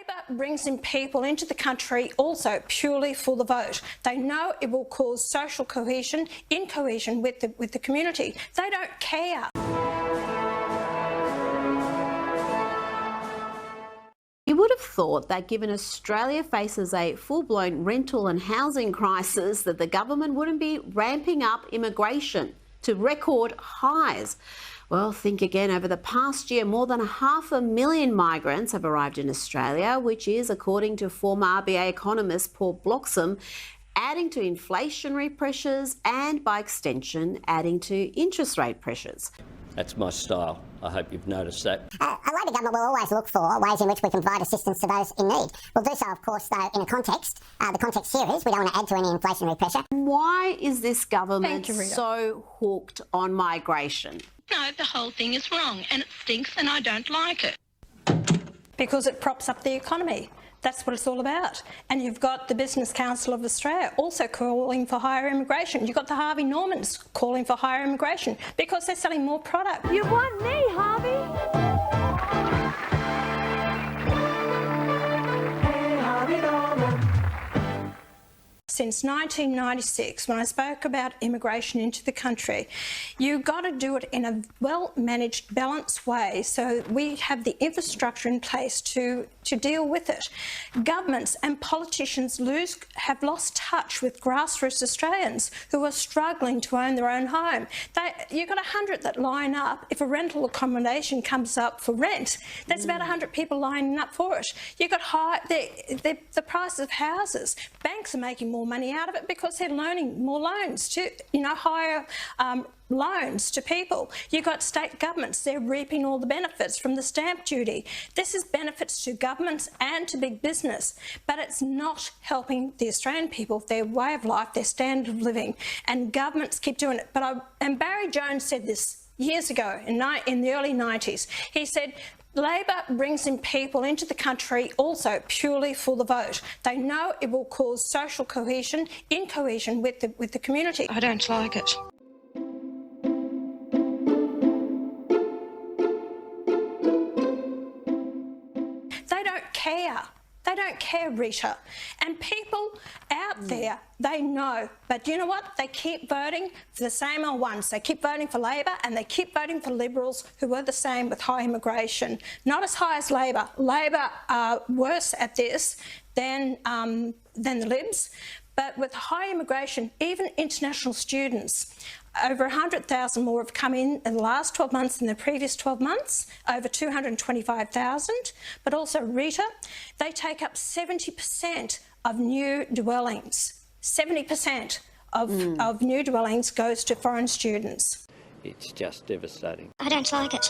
Labor brings in people into the country also purely for the vote. They know it will cause social cohesion, incohesion with the community. They don't care. You would have thought that given Australia faces a full-blown rental and housing crisis, that the government wouldn't be ramping up immigration to record highs. Well, think again. Over the past year, more than 500,000 migrants have arrived in Australia, which is, according to former RBA economist Paul Bloxham, adding to inflationary pressures and, by extension, adding to interest rate pressures. That's my style. I hope you've noticed that. A Labor government will always look for ways in which we can provide assistance to those in need. We'll do so, of course, though, in a context. The context here is we don't want to add to any inflationary pressure. Why is this government so hooked on migration? No, the whole thing is wrong and it stinks and I don't like it. Because it props up the economy. That's what it's all about. And you've got the Business Council of Australia also calling for higher immigration. You've got the Harvey Normans calling for higher immigration because they're selling more product. You want me, Harvey? Hey, Harvey Norman. Since 1996, when I spoke about immigration into the country, you've got to do it in a well-managed, balanced way so we have the infrastructure in place to deal with it. Governments and politicians have lost touch with grassroots Australians who are struggling to own their own home. You've got 100 that line up. If a rental accommodation comes up for rent, there's about 100 people lining up for it. You've got the price of houses. Banks are making more money out of it because they're loaning more loans to, higher loans to people. You've got state governments, they're reaping all the benefits from the stamp duty. This is benefits to governments and to big business, but it's not helping the Australian people, their way of life, their standard of living, and governments keep doing it. And Barry Jones said this years ago in the early 90s. He said, Labor brings in people into the country also purely for the vote. They know it will cause social cohesion, incohesion with the community. I don't like it. They don't care. They don't care, Rita. And people out there, they know. But you know what? They keep voting for the same old ones. They keep voting for Labor and they keep voting for Liberals who are the same with high immigration. Not as high as Labor. Labor are worse at this than the Libs. But with high immigration, even international students, over 100,000 more have come in the last 12 months than the previous 12 months, over 225,000. But also, Rita, they take up 70% of new dwellings. 70% of new dwellings goes to foreign students. It's just devastating. I don't like it.